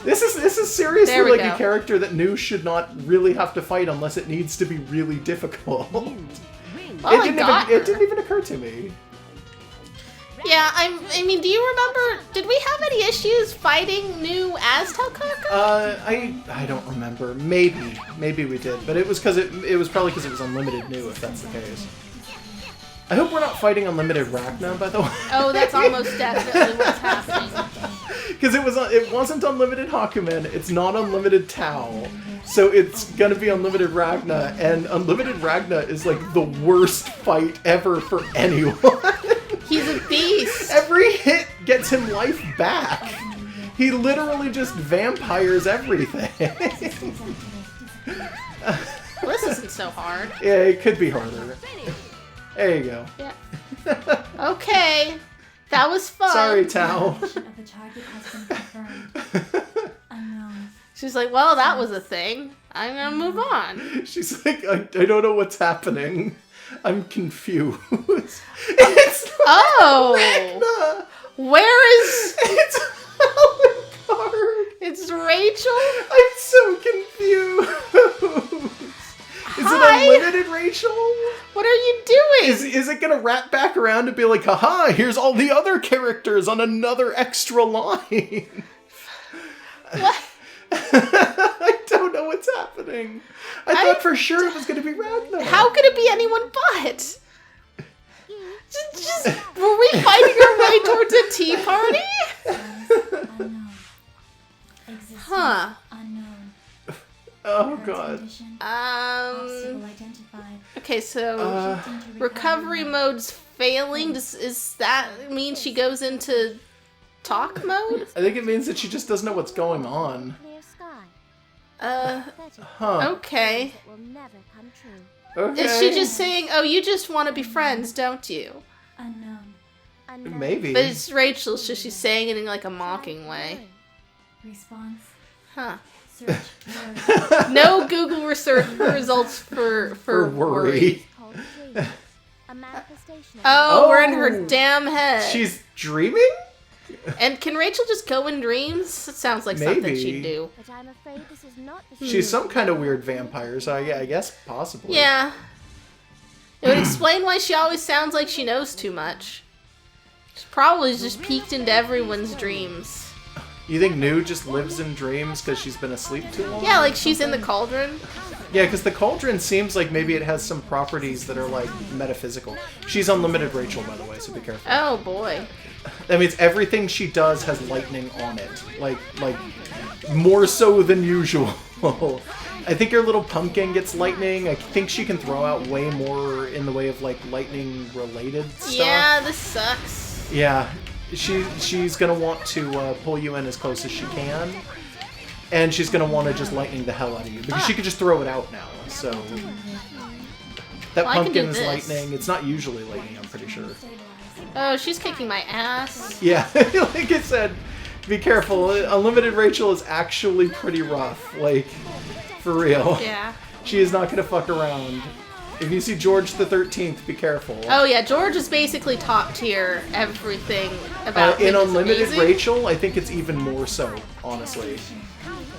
[SPEAKER 2] This is seriously
[SPEAKER 1] There we
[SPEAKER 2] like
[SPEAKER 1] go.
[SPEAKER 2] a character that Nu should not really have to fight unless it needs to be really difficult.
[SPEAKER 1] Well,
[SPEAKER 2] It didn't even occur to me.
[SPEAKER 1] Yeah, I mean, do you remember? Did we have any issues fighting Nu as Telkarka?
[SPEAKER 2] I don't remember. Maybe we did, but it was because it was probably because it was unlimited Nu, if that's the case. I hope we're not fighting unlimited Ragna, by the way.
[SPEAKER 1] Oh, that's almost definitely what's happening.
[SPEAKER 2] Because it wasn't unlimited haku-men, it's not unlimited Tau, so it's gonna be unlimited Ragna, and unlimited Ragna is like the worst fight ever for anyone.
[SPEAKER 1] He's a beast.
[SPEAKER 2] Every hit gets him life back. He literally just vampires everything.
[SPEAKER 1] Well, this isn't so hard.
[SPEAKER 2] Yeah, it could be harder. There you go.
[SPEAKER 1] Yeah. Okay. That was fun.
[SPEAKER 2] Sorry, Tao.
[SPEAKER 3] Of the target has been confirmed. Unknown.
[SPEAKER 1] She's like, well, that was a thing. I'm gonna move on.
[SPEAKER 2] She's like, I don't know what's happening. I'm confused. It's
[SPEAKER 1] Oh!
[SPEAKER 2] Ragna!
[SPEAKER 1] Where is...
[SPEAKER 2] It's Alucard!
[SPEAKER 1] It's Rachel?
[SPEAKER 2] I'm so confused. Is
[SPEAKER 1] Hi.
[SPEAKER 2] it unlimited, Rachel?
[SPEAKER 1] What are you doing?
[SPEAKER 2] Is it gonna wrap back around and be like, haha, here's all the other characters on another extra line?
[SPEAKER 1] What?
[SPEAKER 2] I don't know what's happening. I thought for sure it was gonna be Ragnar.
[SPEAKER 1] How could it be anyone but? Just were we fighting our way towards a tea party?
[SPEAKER 3] Unknown. Existence
[SPEAKER 1] Huh.
[SPEAKER 3] unknown.
[SPEAKER 2] Oh god.
[SPEAKER 3] Condition
[SPEAKER 1] Um.
[SPEAKER 3] identified.
[SPEAKER 1] Okay, so recovery mode's failing. Is that mean she goes into talk mode?
[SPEAKER 2] I think it means that she just doesn't know what's going on.
[SPEAKER 3] Clear sky.
[SPEAKER 2] Huh.
[SPEAKER 1] Okay.
[SPEAKER 3] It will never come true.
[SPEAKER 2] Okay.
[SPEAKER 1] Is she just saying, "Oh, you just want to be friends, don't you?"
[SPEAKER 3] Unknown.
[SPEAKER 2] Maybe.
[SPEAKER 1] But it's Rachel, so she's saying it in like a mocking way.
[SPEAKER 3] Response.
[SPEAKER 1] Huh.
[SPEAKER 3] Search. Word.
[SPEAKER 1] No Google research results for
[SPEAKER 2] For worry.
[SPEAKER 3] Called dream. A manifestation of
[SPEAKER 1] Oh, we're in
[SPEAKER 2] Oh.
[SPEAKER 1] her damn head.
[SPEAKER 2] She's dreaming?
[SPEAKER 1] And can Rachel just go in dreams? It sounds like something
[SPEAKER 2] Maybe.
[SPEAKER 1] she'd do.
[SPEAKER 3] But I'm afraid this is not the
[SPEAKER 2] She's some kind of weird vampire, so I guess possibly.
[SPEAKER 1] Yeah. It would explain why she always sounds like she knows too much. She's probably just peeked into everyone's dreams.
[SPEAKER 2] You think Nu just lives in dreams because she's been asleep too long?
[SPEAKER 1] Yeah, like she's in the cauldron.
[SPEAKER 2] Yeah, because the cauldron seems like maybe it has some properties that are like metaphysical. She's unlimited Rachel, by the way, so be careful.
[SPEAKER 1] Oh boy.
[SPEAKER 2] That means everything she does has lightning on it. Like more so than usual. I think her little pumpkin gets lightning. I think she can throw out way more in the way of like lightning related stuff.
[SPEAKER 1] Yeah, this sucks.
[SPEAKER 2] Yeah. She's gonna want to pull you in as close as she can. And she's gonna want to just lightning the hell out of you. Because she can just throw it out now, so... That
[SPEAKER 1] Well, I can do
[SPEAKER 2] pumpkin's
[SPEAKER 1] this.
[SPEAKER 2] lightning. It's not usually lightning, I'm pretty sure.
[SPEAKER 1] Oh, she's kicking my ass.
[SPEAKER 2] Yeah, like I said, be careful. Unlimited Rachel is actually pretty rough. Like, for real.
[SPEAKER 1] Yeah.
[SPEAKER 2] She is not gonna fuck around. If you see George the 13th, be careful.
[SPEAKER 1] Oh yeah, George is basically top tier everything about
[SPEAKER 2] In
[SPEAKER 1] him is
[SPEAKER 2] Unlimited
[SPEAKER 1] amazing.
[SPEAKER 2] Rachel, I think it's even more so, honestly.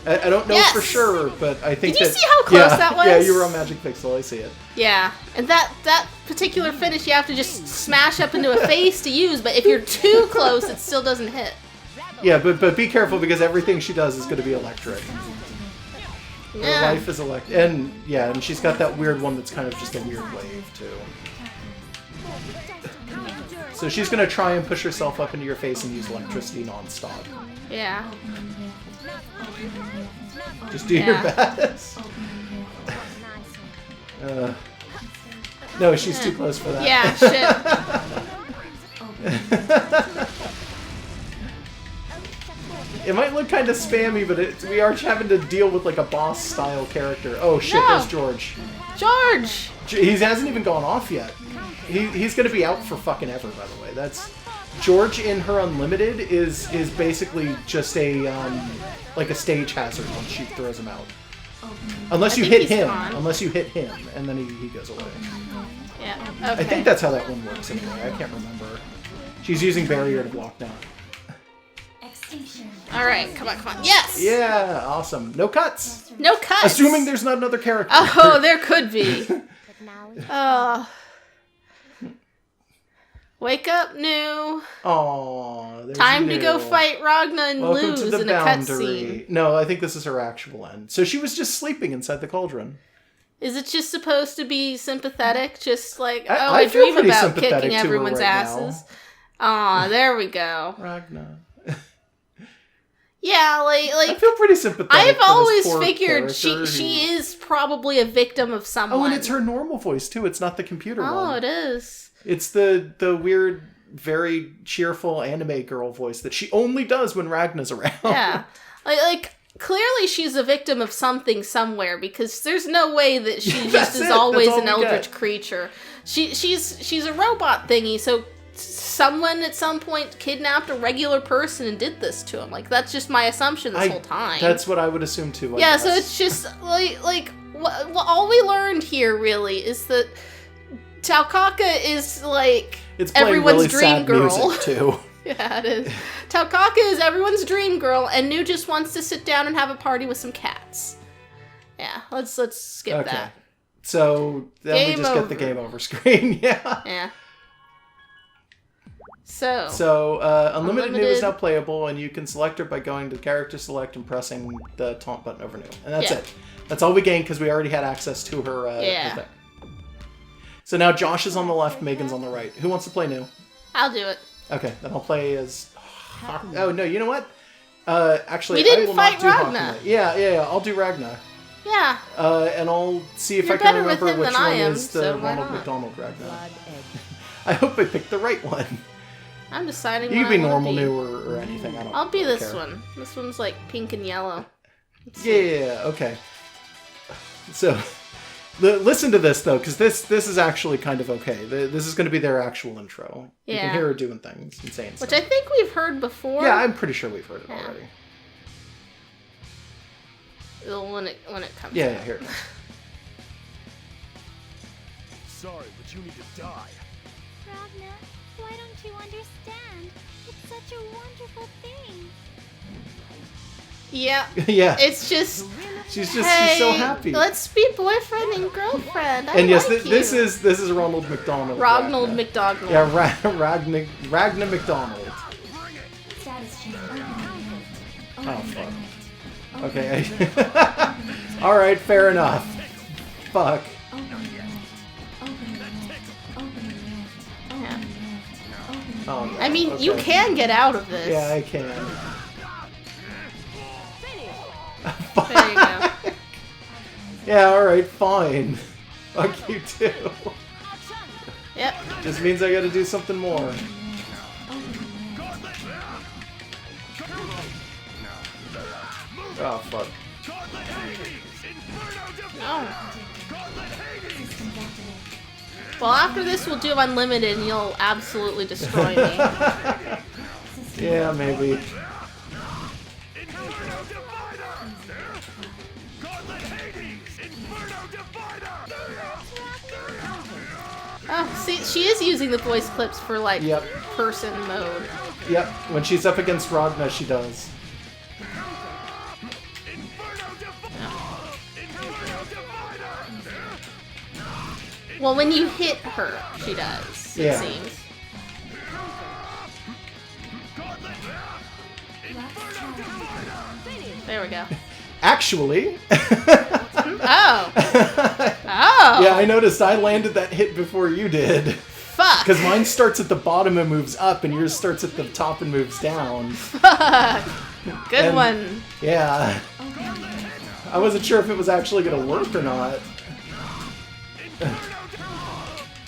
[SPEAKER 2] I don't know for
[SPEAKER 1] Yes!
[SPEAKER 2] sure, but I think
[SPEAKER 1] Did you
[SPEAKER 2] that...
[SPEAKER 1] see how close that was?
[SPEAKER 2] Yeah, you were on Magic Pixel, I see it.
[SPEAKER 1] Yeah, and that particular finish you have to just smash up into a face to use, but if you're too close, it still doesn't hit.
[SPEAKER 2] Yeah, but be careful because everything she does is going to be electric. Her
[SPEAKER 1] Yeah.
[SPEAKER 2] life is electric. And, yeah, and she's got that weird one that's kind of just a weird wave, too. So she's going to try and push herself up into your face and use electricity non-stop.
[SPEAKER 1] Yeah.
[SPEAKER 2] Just do your
[SPEAKER 1] Yeah.
[SPEAKER 2] best. No, she's too close for that.
[SPEAKER 1] Yeah, shit.
[SPEAKER 2] It might look kind of spammy, but we are having to deal with like a boss-style character. Oh shit,
[SPEAKER 1] No.
[SPEAKER 2] there's George.
[SPEAKER 1] George!
[SPEAKER 2] He hasn't even gone off yet. He's gonna be out for fucking ever, by the way. That's George in her Unlimited is basically just a like a stage hazard once she throws him out. Unless you
[SPEAKER 1] think
[SPEAKER 2] hit
[SPEAKER 1] he's
[SPEAKER 2] him.
[SPEAKER 1] gone.
[SPEAKER 2] Unless you hit him, and then he goes away.
[SPEAKER 1] Yeah, okay.
[SPEAKER 2] I think that's how that one works anyway. I can't remember. She's using barrier to block now.
[SPEAKER 1] Alright, come on, come on. Yes!
[SPEAKER 2] Yeah, awesome. No cuts.
[SPEAKER 1] No cuts!
[SPEAKER 2] Assuming there's not another character.
[SPEAKER 1] Oh, there could be. Wake up, Nu.
[SPEAKER 2] Aww.
[SPEAKER 1] Time to go fight Ragna and lose in a cutscene.
[SPEAKER 2] No, I think this is her actual end. So she was just sleeping inside the cauldron.
[SPEAKER 1] Is it just supposed to be sympathetic? Just like,
[SPEAKER 2] I
[SPEAKER 1] dream
[SPEAKER 2] feel
[SPEAKER 1] about
[SPEAKER 2] kicking
[SPEAKER 1] kicking everyone's asses. Aw, there we go.
[SPEAKER 2] Ragna.
[SPEAKER 1] Yeah,
[SPEAKER 2] I feel pretty sympathetic.
[SPEAKER 1] I've
[SPEAKER 2] for
[SPEAKER 1] always
[SPEAKER 2] this poor
[SPEAKER 1] figured
[SPEAKER 2] character
[SPEAKER 1] she is probably a victim of someone.
[SPEAKER 2] Oh, and it's her normal voice too. It's not the computer one.
[SPEAKER 1] Oh, it is.
[SPEAKER 2] It's the weird, very cheerful anime girl voice that she only does when Ragna's around. Yeah,
[SPEAKER 1] like clearly she's a victim of something somewhere, because there's no way that she just is always an eldritch creature. She's a robot thingy, so someone at some point kidnapped a regular person and did this to him. Like, that's just my assumption this whole time.
[SPEAKER 2] That's what I would assume too.
[SPEAKER 1] Yeah, so it's just like all we learned here really is that Taukaka is like everyone's
[SPEAKER 2] really
[SPEAKER 1] dream
[SPEAKER 2] sad
[SPEAKER 1] girl.
[SPEAKER 2] Music too.
[SPEAKER 1] Yeah, it is. Taukaka is everyone's dream girl, and Nu just wants to sit down and have a party with some cats. Yeah, let's skip that.
[SPEAKER 2] So then we just get the game over screen. Yeah.
[SPEAKER 1] Yeah.
[SPEAKER 2] So Unlimited Nu is now playable, and you can select her by going to Character Select and pressing the taunt button over Nu. And that's it. That's all we gained because we already had access to her, her thing. So now Josh is on the left, Megan's on the right. Who wants to play Nu?
[SPEAKER 1] I'll do it.
[SPEAKER 2] Okay, then I'll play as... Oh, no, you know what? Actually,
[SPEAKER 1] we didn't
[SPEAKER 2] I will
[SPEAKER 1] fight
[SPEAKER 2] not do
[SPEAKER 1] Ragna.
[SPEAKER 2] Haku-men. Yeah, I'll do Ragna.
[SPEAKER 1] Yeah.
[SPEAKER 2] And I'll see if I can remember which one is the Ronald McDonald Ragna. I hope I picked the right one.
[SPEAKER 1] I'm deciding.
[SPEAKER 2] You can be normal Nu or anything.
[SPEAKER 1] I'll be this one. This one's like pink and yellow.
[SPEAKER 2] Yeah. Okay. So, listen to this though, because this is actually kind of okay. This is going to be their actual intro.
[SPEAKER 1] Yeah.
[SPEAKER 2] You can hear her doing things, insane stuff.
[SPEAKER 1] Which I think we've heard before.
[SPEAKER 2] Yeah, I'm pretty sure we've heard it already.
[SPEAKER 1] When it comes.
[SPEAKER 2] Yeah, here it is.
[SPEAKER 4] Sorry, but you need to die.
[SPEAKER 3] Ragna, why don't you understand? It's such a wonderful thing.
[SPEAKER 1] Yeah.
[SPEAKER 2] Yeah.
[SPEAKER 1] It's just.
[SPEAKER 2] She's
[SPEAKER 1] so
[SPEAKER 2] happy.
[SPEAKER 1] Let's be boyfriend and girlfriend.
[SPEAKER 2] And yes, this is Ronald McDonald.
[SPEAKER 1] Ronald McDonald.
[SPEAKER 2] Yeah, Ragna McDonald.
[SPEAKER 3] Status change.
[SPEAKER 2] Oh fuck. Okay. All right, fair enough. Fuck. Oh, no.
[SPEAKER 1] I mean, you can get out of this.
[SPEAKER 2] Yeah, I can.
[SPEAKER 1] There you go.
[SPEAKER 2] Yeah, alright, fine. Fuck you too.
[SPEAKER 1] Yep.
[SPEAKER 2] Just means I gotta do something more. Oh, fuck.
[SPEAKER 1] No. Well, after this, we'll do Unlimited, and you'll absolutely destroy me.
[SPEAKER 2] Yeah, maybe.
[SPEAKER 1] Oh, see, she is using the voice clips for, like, person mode.
[SPEAKER 2] Yep, when she's up against Ragna, she does.
[SPEAKER 1] Well, when you hit her, she does, it seems. There we go.
[SPEAKER 2] Actually...
[SPEAKER 1] Oh! Oh!
[SPEAKER 2] Yeah, I noticed I landed that hit before you did.
[SPEAKER 1] Fuck!
[SPEAKER 2] Because mine starts at the bottom and moves up, and yours starts at the top and moves down.
[SPEAKER 1] Fuck! Good one.
[SPEAKER 2] Yeah. I wasn't sure if it was actually going to work or not.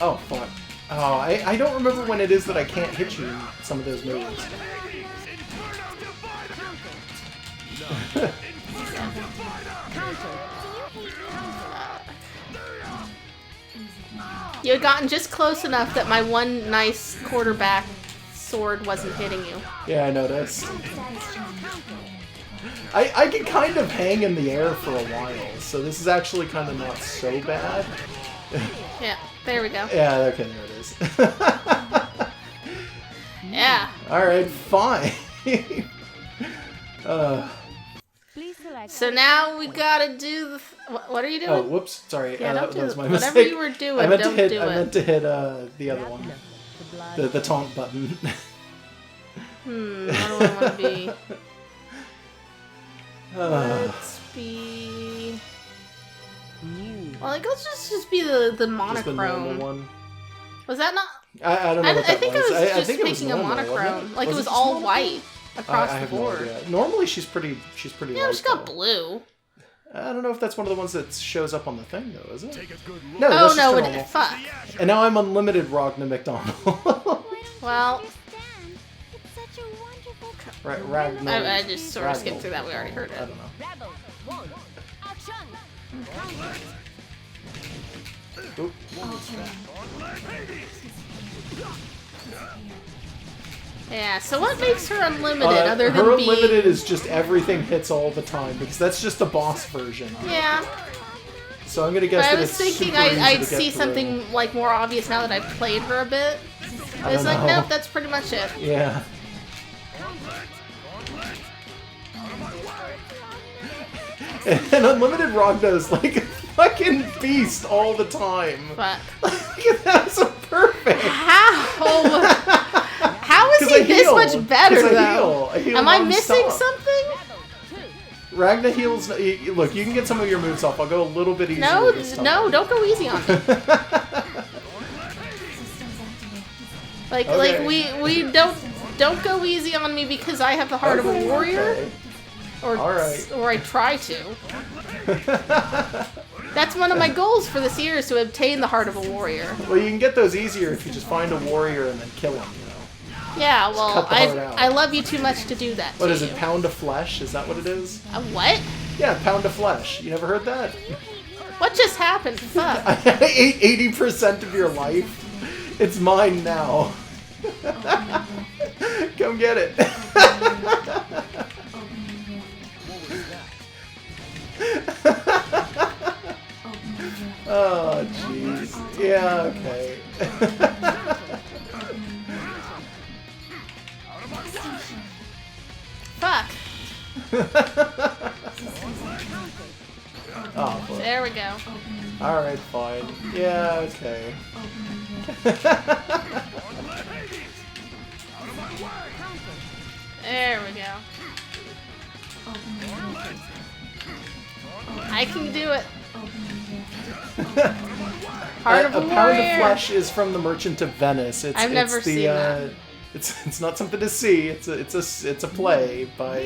[SPEAKER 2] Oh, fuck. Oh, I don't remember when it is that I can't hit you in some of those moves.
[SPEAKER 1] You had gotten just close enough that my one nice quarterback sword wasn't hitting you.
[SPEAKER 2] Yeah, I noticed. I can kind of hang in the air for a while, so this is actually kind of not so bad.
[SPEAKER 1] Yeah, there we go.
[SPEAKER 2] Yeah, okay, there it is.
[SPEAKER 1] Yeah.
[SPEAKER 2] Alright, fine.
[SPEAKER 3] Please select.
[SPEAKER 1] So now we gotta do the... What are you doing?
[SPEAKER 2] Oh, whoops. Sorry.
[SPEAKER 1] Yeah, don't
[SPEAKER 2] that
[SPEAKER 1] do
[SPEAKER 2] was my
[SPEAKER 1] whatever
[SPEAKER 2] mistake.
[SPEAKER 1] you were doing,
[SPEAKER 2] I meant
[SPEAKER 1] don't
[SPEAKER 2] to hit,
[SPEAKER 1] do
[SPEAKER 2] I
[SPEAKER 1] it.
[SPEAKER 2] meant to hit the other one. The taunt button.
[SPEAKER 1] What do I want to be? Let's be... Well, I guess just be the
[SPEAKER 2] Just the
[SPEAKER 1] monochrome.
[SPEAKER 2] normal one.
[SPEAKER 1] Was that not...
[SPEAKER 2] I don't know what that
[SPEAKER 1] I think
[SPEAKER 2] was.
[SPEAKER 1] I was
[SPEAKER 2] I
[SPEAKER 1] just
[SPEAKER 2] think it was
[SPEAKER 1] picking a
[SPEAKER 2] normal, wasn't
[SPEAKER 1] monochrome. Like it
[SPEAKER 2] it
[SPEAKER 1] was
[SPEAKER 2] just
[SPEAKER 1] all
[SPEAKER 2] monochrome?
[SPEAKER 1] white across
[SPEAKER 2] I
[SPEAKER 1] the
[SPEAKER 2] have
[SPEAKER 1] board.
[SPEAKER 2] no idea. Normally she's pretty
[SPEAKER 1] Yeah,
[SPEAKER 2] light,
[SPEAKER 1] she's got
[SPEAKER 2] though.
[SPEAKER 1] blue.
[SPEAKER 2] I don't know if that's one of the ones that shows up on the thing, though, is it?
[SPEAKER 4] Take a good look.
[SPEAKER 2] No,
[SPEAKER 1] Oh
[SPEAKER 2] that's just
[SPEAKER 1] no,
[SPEAKER 2] a
[SPEAKER 1] it,
[SPEAKER 2] normal.
[SPEAKER 1] fuck.
[SPEAKER 2] And now I'm unlimited Ragna McDonald.
[SPEAKER 1] Well,
[SPEAKER 3] Understand. It's such a wonderful thing.
[SPEAKER 2] Right, Ragnar.
[SPEAKER 1] I just sort of skipped through that. We already heard
[SPEAKER 2] I
[SPEAKER 1] it.
[SPEAKER 2] don't know.
[SPEAKER 3] Rebel. One. Action.
[SPEAKER 2] Oop.
[SPEAKER 1] Yeah. So what makes her unlimited other than
[SPEAKER 2] her
[SPEAKER 1] being?
[SPEAKER 2] unlimited is just everything hits all the time because that's just the boss version.
[SPEAKER 1] Yeah.
[SPEAKER 2] So I'm gonna guess
[SPEAKER 1] But I
[SPEAKER 2] that
[SPEAKER 1] was
[SPEAKER 2] it's
[SPEAKER 1] thinking
[SPEAKER 2] super easy
[SPEAKER 1] I'd
[SPEAKER 2] to
[SPEAKER 1] see
[SPEAKER 2] get through.
[SPEAKER 1] something like more obvious now that I've played her a bit. I was
[SPEAKER 2] don't
[SPEAKER 1] like,
[SPEAKER 2] know.
[SPEAKER 1] nope, that's pretty much it.
[SPEAKER 2] Yeah. And unlimited Ragna is like a fucking beast all the time.
[SPEAKER 1] But
[SPEAKER 2] That's so perfect.
[SPEAKER 1] how? How is
[SPEAKER 2] 'Cause
[SPEAKER 1] he
[SPEAKER 2] I
[SPEAKER 1] this
[SPEAKER 2] heal.
[SPEAKER 1] much better
[SPEAKER 2] 'Cause I
[SPEAKER 1] though?
[SPEAKER 2] heal. I heal
[SPEAKER 1] Am I missing
[SPEAKER 2] nonstop.
[SPEAKER 1] something?
[SPEAKER 2] Ragna heals. Look, you can get some of your moves off. I'll go a little bit easier
[SPEAKER 1] No,
[SPEAKER 2] this time.
[SPEAKER 1] no, don't go easy on me. Like,
[SPEAKER 2] Okay.
[SPEAKER 1] like we don't go easy on me because I have the heart of a warrior, or
[SPEAKER 2] Alright.
[SPEAKER 1] or I try to. That's one of my goals for this year is to obtain the heart of a warrior.
[SPEAKER 2] Well, you can get those easier if you just find a warrior and then kill him. You know.
[SPEAKER 1] Yeah, well,
[SPEAKER 2] cut the heart out.
[SPEAKER 1] I love you too much to do that.
[SPEAKER 2] What
[SPEAKER 1] to
[SPEAKER 2] is it?
[SPEAKER 1] you.
[SPEAKER 2] Pound of flesh? Is that what it is?
[SPEAKER 1] A what?
[SPEAKER 2] Yeah, pound of flesh. You never heard that?
[SPEAKER 1] What just happened? Fuck.
[SPEAKER 2] I ate 80% of your life. It's mine now. Come get it. Oh, jeez. Yeah, okay.
[SPEAKER 1] Fuck.
[SPEAKER 2] Oh, boy.
[SPEAKER 1] There we go.
[SPEAKER 2] Alright, fine. Yeah, okay.
[SPEAKER 1] There we go. I can do it. Heart of
[SPEAKER 2] A
[SPEAKER 1] a
[SPEAKER 2] pound
[SPEAKER 1] warrior.
[SPEAKER 2] of flesh is from the Merchant of Venice. It's,
[SPEAKER 1] I've never
[SPEAKER 2] it's the,
[SPEAKER 1] seen that.
[SPEAKER 2] It's not something to see. It's a play by.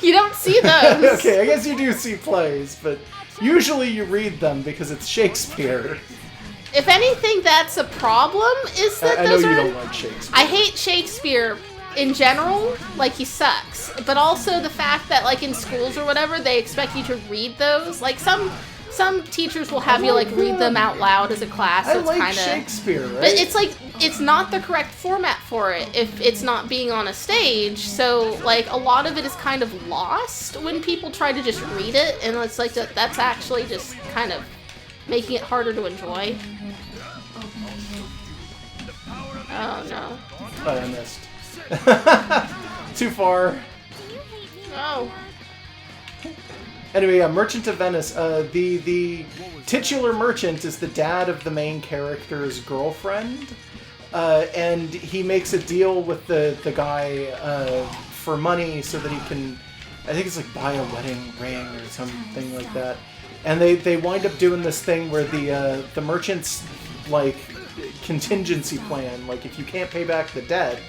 [SPEAKER 1] You don't see those.
[SPEAKER 2] Okay, I guess you do see plays, but usually you read them because it's Shakespeare.
[SPEAKER 1] If anything, that's a problem. Is that
[SPEAKER 2] I know
[SPEAKER 1] those
[SPEAKER 2] you
[SPEAKER 1] are?
[SPEAKER 2] don't like Shakespeare.
[SPEAKER 1] I hate Shakespeare in general. Like he sucks. But also the fact that like in schools or whatever, they expect you to read those. Like some teachers will have you like read them out loud as a class. So
[SPEAKER 2] I
[SPEAKER 1] it's
[SPEAKER 2] like
[SPEAKER 1] kind of.
[SPEAKER 2] Shakespeare, right?
[SPEAKER 1] But it's like it's not the correct format for it if it's not being on a stage. So like a lot of it is kind of lost when people try to just read it, and it's like that's actually just kind of making it harder to enjoy. Oh no.
[SPEAKER 2] Oh, I missed. Too far.
[SPEAKER 1] Oh.
[SPEAKER 2] Anyway, yeah, Merchant of Venice. The titular merchant is the dad of the main character's girlfriend, and he makes a deal with the guy for money so that he can, I think it's like buy a wedding ring or something like that. And they wind up doing this thing where the merchant's like contingency plan, like if you can't pay back the debt,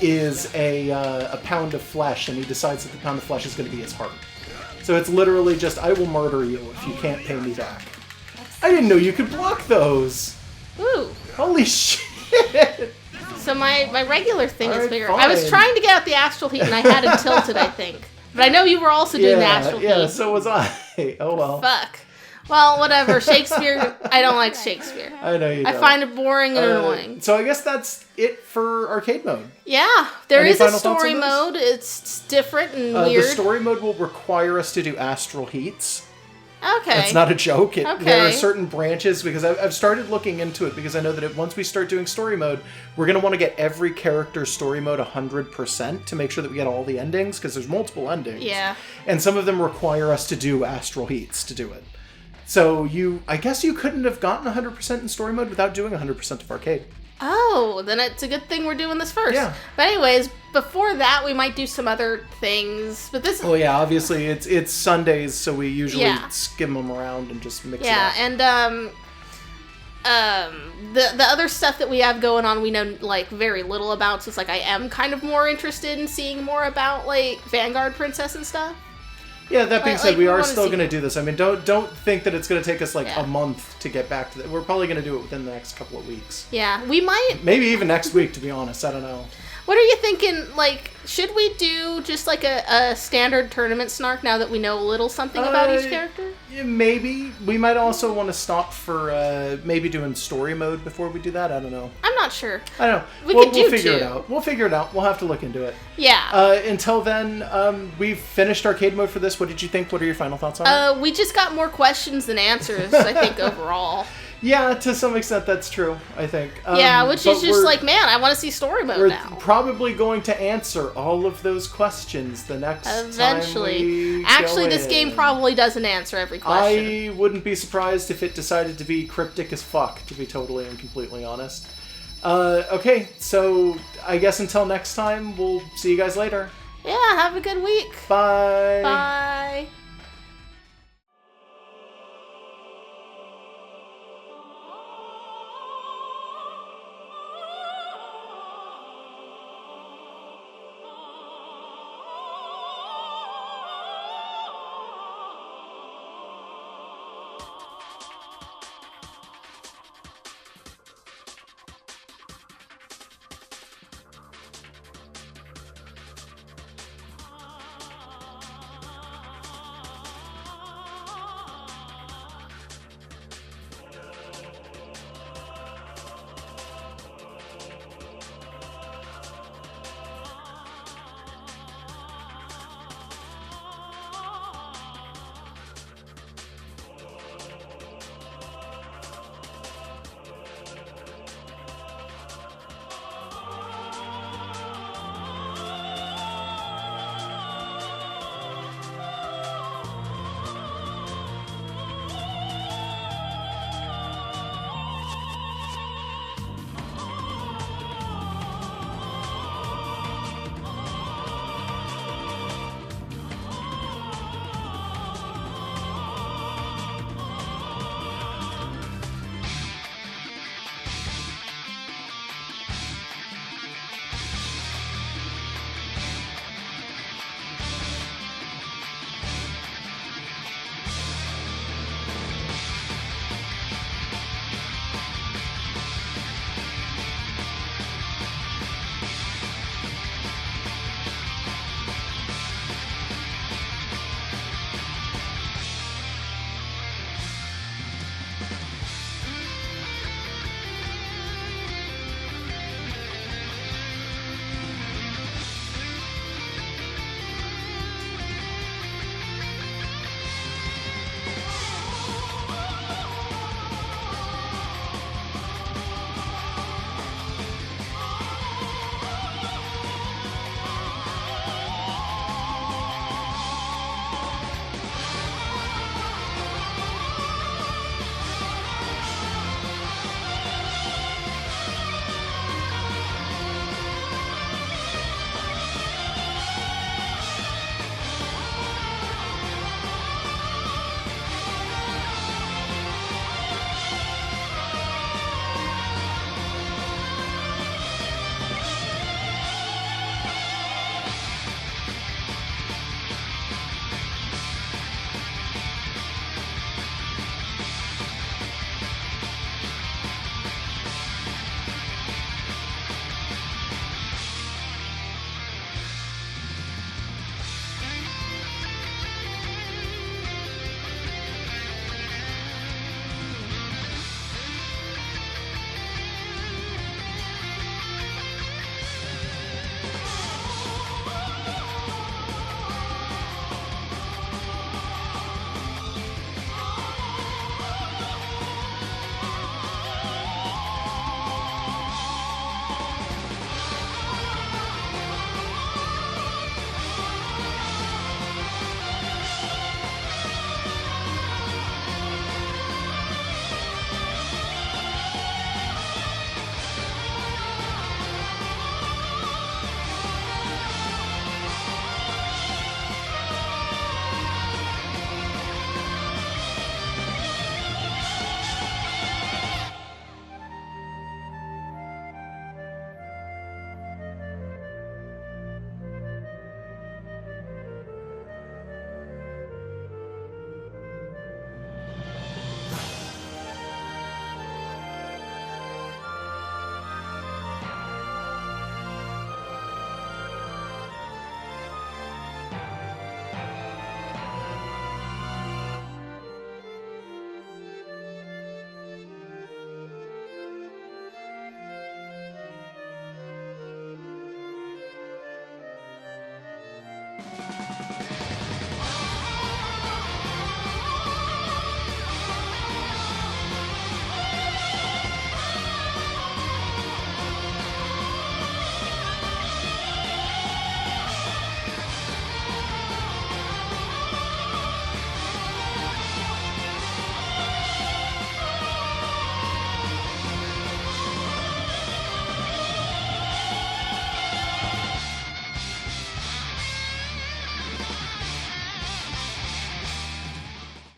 [SPEAKER 2] is a pound of flesh, and he decides that the pound of flesh is going to be his heart. So it's literally just, I will murder you if you can't pay me back. I didn't know you could block those.
[SPEAKER 1] Ooh.
[SPEAKER 2] Holy shit.
[SPEAKER 1] So my regular thing is
[SPEAKER 2] Alright,
[SPEAKER 1] bigger. I was
[SPEAKER 2] fine.
[SPEAKER 1] trying to get out the astral heat and I had it tilted, I think. But I know you were also doing the astral
[SPEAKER 2] Yeah,
[SPEAKER 1] heat.
[SPEAKER 2] so was I. Oh well.
[SPEAKER 1] Fuck. Well, whatever. Shakespeare, I don't like Shakespeare.
[SPEAKER 2] I know you
[SPEAKER 1] I
[SPEAKER 2] don't.
[SPEAKER 1] find it boring and annoying.
[SPEAKER 2] So I guess that's it for arcade mode.
[SPEAKER 1] Yeah, there
[SPEAKER 2] Any
[SPEAKER 1] is a
[SPEAKER 2] final thoughts
[SPEAKER 1] story
[SPEAKER 2] on this?
[SPEAKER 1] mode. It's different and
[SPEAKER 2] The
[SPEAKER 1] weird.
[SPEAKER 2] story mode will require us to do astral heats.
[SPEAKER 1] Okay.
[SPEAKER 2] That's not a joke. There are
[SPEAKER 1] Okay.
[SPEAKER 2] certain branches, because I've started looking into it, because I know that once we start doing story mode, we're going to want to get every character's story mode 100% to make sure that we get all the endings, because there's multiple endings.
[SPEAKER 1] Yeah.
[SPEAKER 2] And some of them require us to do astral heats to do it. So I guess you couldn't have gotten 100% in story mode without doing 100% of arcade.
[SPEAKER 1] Oh, then it's a good thing we're doing this first.
[SPEAKER 2] Yeah.
[SPEAKER 1] But anyways, before that, we might do some other things. But this.
[SPEAKER 2] Oh yeah, obviously it's Sundays, so we usually
[SPEAKER 1] Yeah.
[SPEAKER 2] skim them around and just mix it
[SPEAKER 1] Yeah,
[SPEAKER 2] up.
[SPEAKER 1] and the other stuff that we have going on, we know like very little about. So it's like I am kind of more interested in seeing more about like Vanguard Princess and stuff.
[SPEAKER 2] Yeah, that being said, we are still
[SPEAKER 1] going
[SPEAKER 2] going to do this. I mean, don't think that it's going to take us like
[SPEAKER 1] Yeah.
[SPEAKER 2] a month to get back to that. We're probably going to do it within the next couple of weeks.
[SPEAKER 1] Yeah, we might.
[SPEAKER 2] Maybe even next week, to be honest. I don't know.
[SPEAKER 1] What are you thinking? Like, should we do just like a standard tournament snark now that we know a little something about each character?
[SPEAKER 2] Yeah, maybe. We might also want to stop for maybe doing story mode before we do that. I don't know.
[SPEAKER 1] I'm not sure.
[SPEAKER 2] I don't know.
[SPEAKER 1] We
[SPEAKER 2] We'll
[SPEAKER 1] could do
[SPEAKER 2] figure it
[SPEAKER 1] two.
[SPEAKER 2] out. We'll figure it out. We'll have to look into it.
[SPEAKER 1] Yeah.
[SPEAKER 2] Until then, we've finished arcade mode for this. What did you think? What are your final thoughts on it?
[SPEAKER 1] We just got more questions than answers, I think, overall.
[SPEAKER 2] Yeah, to some extent that's true, I think.
[SPEAKER 1] Yeah, which is
[SPEAKER 2] but
[SPEAKER 1] just
[SPEAKER 2] we're-
[SPEAKER 1] like, man, I want to see story mode
[SPEAKER 2] We're
[SPEAKER 1] now.
[SPEAKER 2] probably going to answer all of those questions the next
[SPEAKER 1] Eventually.
[SPEAKER 2] time we
[SPEAKER 1] Actually,
[SPEAKER 2] go
[SPEAKER 1] this
[SPEAKER 2] in.
[SPEAKER 1] game probably doesn't answer every question.
[SPEAKER 2] I wouldn't be surprised if it decided to be cryptic as fuck, to be totally and completely honest. Okay, so I guess until next time, we'll see you guys later.
[SPEAKER 1] Yeah, have a good week.
[SPEAKER 2] Bye.
[SPEAKER 1] Bye.